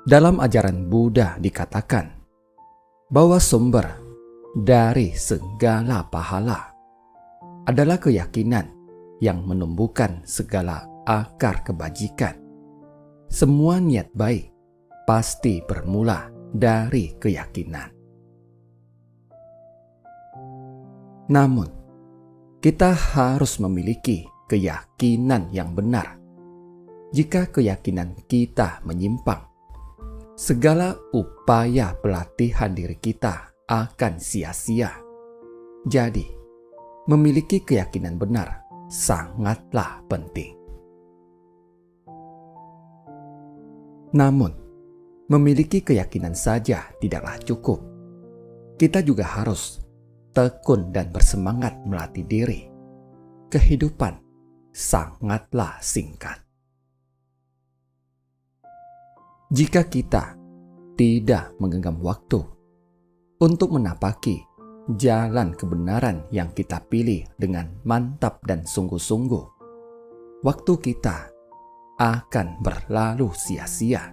Dalam ajaran Buddha dikatakan bahwa sumber dari segala pahala adalah keyakinan yang menumbuhkan segala akar kebajikan. Semua niat baik pasti bermula dari keyakinan. Namun, kita harus memiliki keyakinan yang benar. Jika keyakinan kita menyimpang, segala upaya pelatihan diri kita akan sia-sia. Jadi, memiliki keyakinan benar sangatlah penting. Namun, memiliki keyakinan saja tidaklah cukup. Kita juga harus tekun dan bersemangat melatih diri. Kehidupan sangatlah singkat. Jika kita tidak menggenggam waktu untuk menapaki jalan kebenaran yang kita pilih dengan mantap dan sungguh-sungguh, waktu kita akan berlalu sia-sia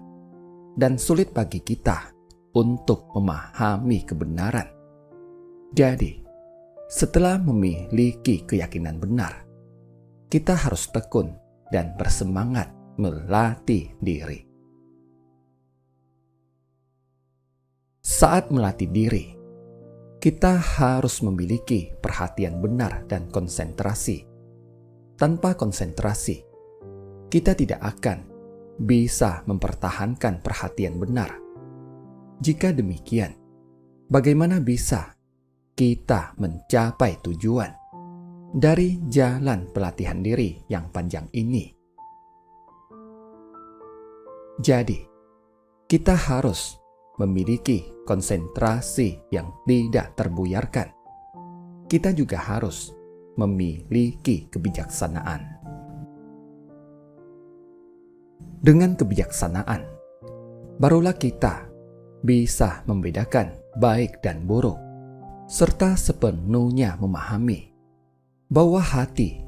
dan sulit bagi kita untuk memahami kebenaran. Jadi, setelah memiliki keyakinan benar, kita harus tekun dan bersemangat melatih diri. Saat melatih diri, kita harus memiliki perhatian benar dan konsentrasi. Tanpa konsentrasi, kita tidak akan bisa mempertahankan perhatian benar. Jika demikian, bagaimana bisa kita mencapai tujuan dari jalan pelatihan diri yang panjang ini? Jadi, kita harus memiliki konsentrasi yang tidak terbuyarkan. Kita juga harus memiliki kebijaksanaan. Dengan kebijaksanaan, barulah kita bisa membedakan baik dan buruk, serta sepenuhnya memahami bahwa hati,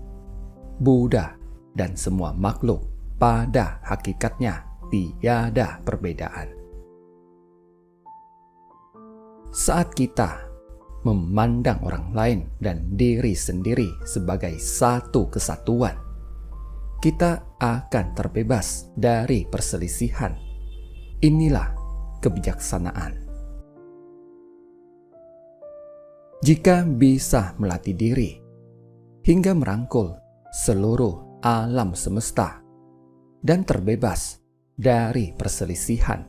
Buddha, dan semua makhluk pada hakikatnya tiada perbedaan. Saat kita memandang orang lain dan diri sendiri sebagai satu kesatuan, kita akan terbebas dari perselisihan. Inilah kebijaksanaan. Jika bisa melatih diri hingga merangkul seluruh alam semesta dan terbebas dari perselisihan,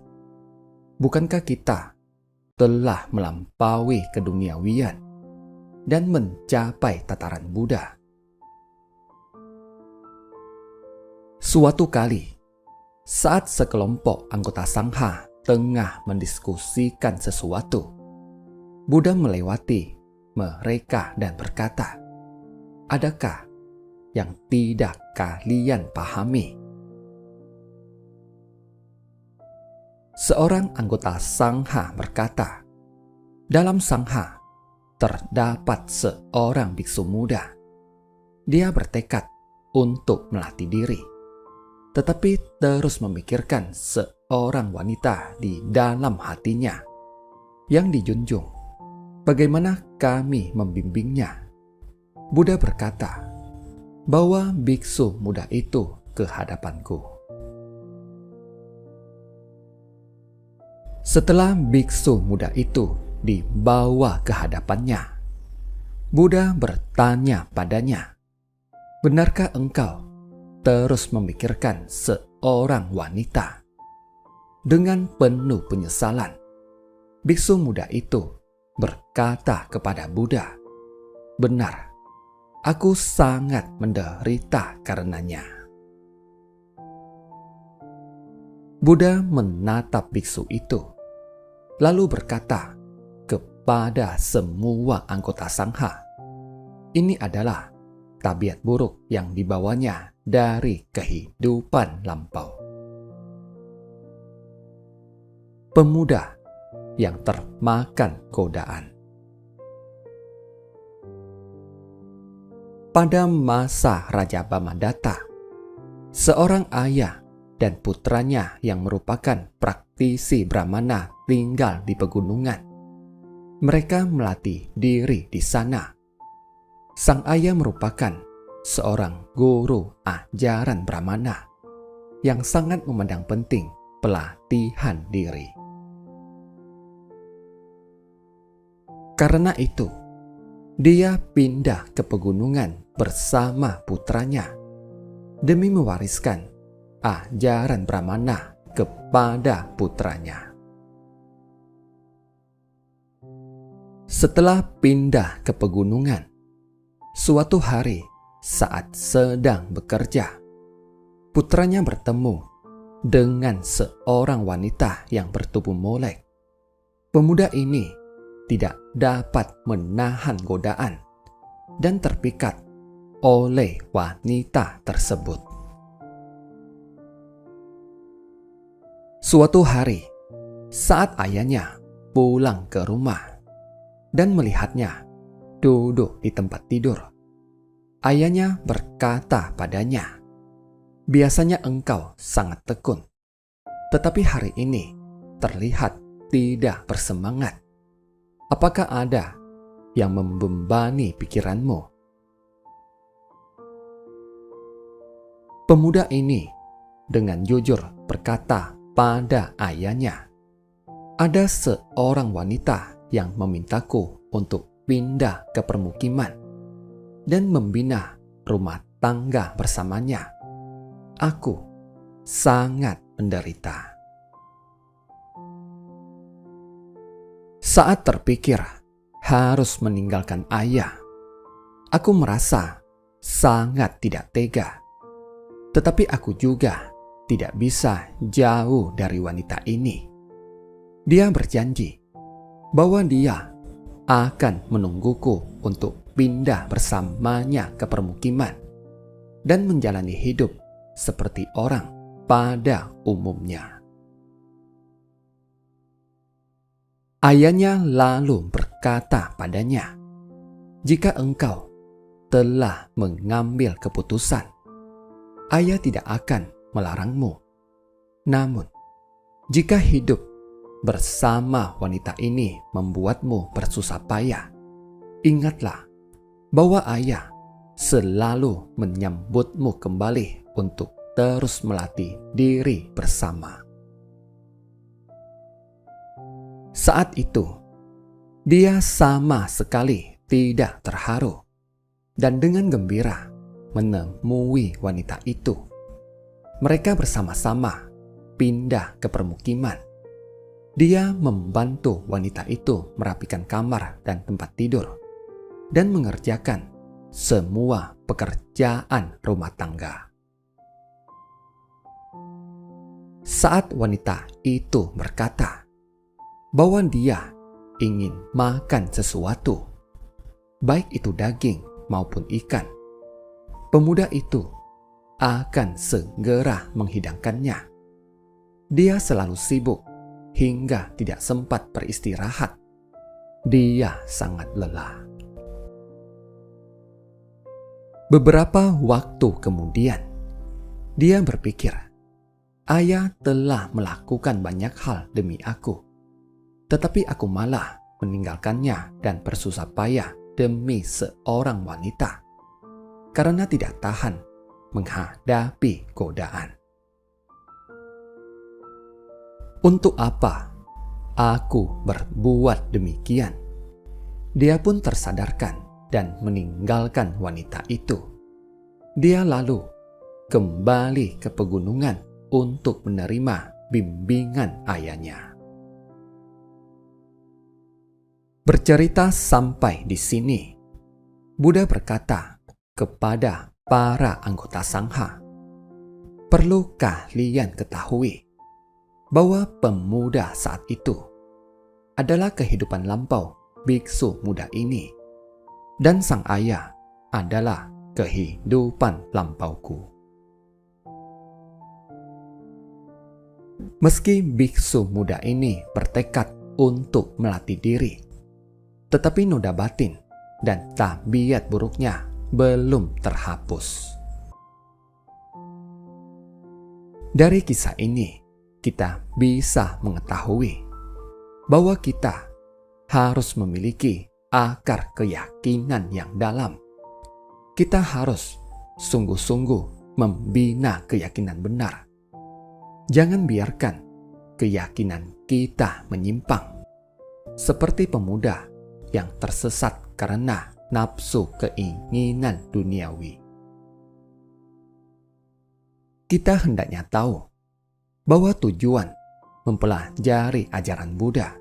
bukankah kita telah melampaui keduniawian dan mencapai tataran Buddha? Suatu kali, saat sekelompok anggota sangha tengah mendiskusikan sesuatu, Buddha melewati mereka dan berkata, "Adakah yang tidak kalian pahami?" Seorang anggota sangha berkata, "Dalam sangha terdapat seorang biksu muda. Dia bertekad untuk melatih diri, tetapi terus memikirkan seorang wanita di dalam hatinya yang dijunjung. Bagaimana kami membimbingnya?" Buddha berkata bahwa biksu muda itu ke hadapanku. Setelah biksu muda itu dibawa ke hadapannya, Buddha bertanya padanya, "Benarkah engkau terus memikirkan seorang wanita?" Dengan penuh penyesalan, biksu muda itu berkata kepada Buddha, "Benar, aku sangat menderita karenanya." Buddha menatap biksu itu, lalu berkata kepada semua anggota sangha, "Ini adalah tabiat buruk yang dibawanya dari kehidupan lampau." Pemuda yang termakan godaan. Pada masa Raja Bamadatta, seorang ayah dan putranya yang merupakan praktisi Brahmana tinggal di pegunungan. Mereka melatih diri di sana. Sang ayah merupakan seorang guru ajaran Brahmana yang sangat memandang penting pelatihan diri. Karena itu, dia pindah ke pegunungan bersama putranya demi mewariskan ajaran Brahmana kepada putranya. Setelah pindah ke pegunungan, suatu hari saat sedang bekerja, putranya bertemu dengan seorang wanita yang bertubuh molek. Pemuda ini tidak dapat menahan godaan dan terpikat oleh wanita tersebut. Suatu hari, saat ayahnya pulang ke rumah dan melihatnya duduk di tempat tidur, ayahnya berkata padanya, "Biasanya engkau sangat tekun, tetapi hari ini terlihat tidak bersemangat. Apakah ada yang membebani pikiranmu?" Pemuda ini dengan jujur berkata pada ayahnya, "Ada seorang wanita yang memintaku untuk pindah ke permukiman dan membina rumah tangga bersamanya. Aku sangat menderita." Saat terpikir harus meninggalkan ayah, aku merasa sangat tidak tega. Tetapi aku juga tidak bisa jauh dari wanita ini. Dia berjanji bahwa dia akan menungguku untuk pindah bersamanya ke permukiman dan menjalani hidup seperti orang pada umumnya. Ayahnya lalu berkata padanya, "Jika engkau telah mengambil keputusan, ayah tidak akan melarangmu. Namun, jika hidup bersama wanita ini membuatmu bersusah payah, ingatlah bahwa ayah selalu menyambutmu kembali untuk terus melatih diri bersama." Saat itu, dia sama sekali tidak terharu dan dengan gembira menemui wanita itu. Mereka bersama-sama pindah ke permukiman. Dia membantu wanita itu merapikan kamar dan tempat tidur dan mengerjakan semua pekerjaan rumah tangga. Saat wanita itu berkata bahwa dia ingin makan sesuatu, baik itu daging maupun ikan, pemuda itu akan segera menghidangkannya. Dia selalu sibuk hingga tidak sempat beristirahat. Dia sangat lelah. Beberapa waktu kemudian, dia berpikir, "Ayah telah melakukan banyak hal demi aku, tetapi aku malah meninggalkannya dan bersusah payah demi seorang wanita karena tidak tahan menghadapi godaan. Untuk apa aku berbuat demikian?" Dia pun tersadarkan dan meninggalkan wanita itu. Dia lalu kembali ke pegunungan untuk menerima bimbingan ayahnya. Bercerita sampai di sini, Buddha berkata kepada para anggota sangha, "Perlu kalian ketahui bahwa pemuda saat itu adalah kehidupan lampau biksu muda ini, dan sang ayah adalah kehidupan lampauku." Meski biksu muda ini bertekad untuk melatih diri, tetapi noda batin dan tabiat buruknya belum terhapus. Dari kisah ini, kita bisa mengetahui bahwa kita harus memiliki akar keyakinan yang dalam. Kita harus sungguh-sungguh membina keyakinan benar. Jangan biarkan keyakinan kita menyimpang, seperti pemuda yang tersesat karena nafsu keinginan duniawi. Kita hendaknya tahu bahwa tujuan mempelajari ajaran Buddha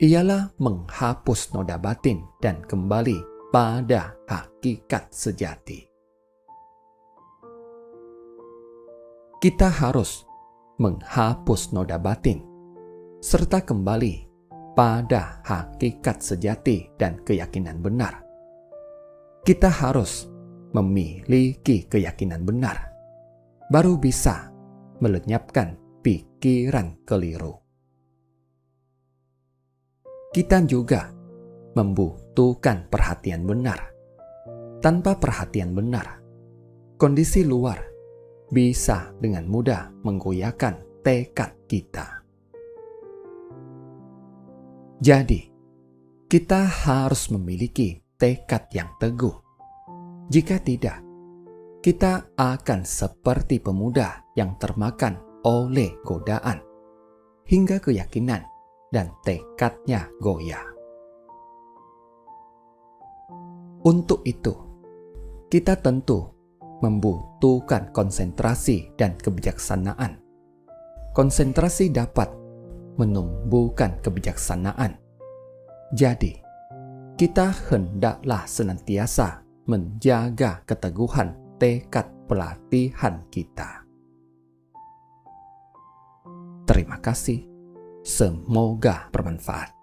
ialah menghapus noda batin dan kembali pada hakikat sejati. Kita harus menghapus noda batin serta kembali pada hakikat sejati dan keyakinan benar. Kita harus memiliki keyakinan benar, baru bisa melenyapkan pikiran keliru. Kita juga membutuhkan perhatian benar. Tanpa perhatian benar, kondisi luar bisa dengan mudah menggoyahkan tekad kita. Jadi, kita harus memiliki tekad yang teguh. Jika tidak, kita akan seperti pemuda yang termakan oleh godaan, hingga keyakinan dan tekadnya goyah. Untuk itu, kita tentu membutuhkan konsentrasi dan kebijaksanaan. Konsentrasi dapat menumbuhkan kebijaksanaan. Jadi, kita hendaklah senantiasa menjaga keteguhan tekad pelatihan kita. Terima kasih. Semoga bermanfaat.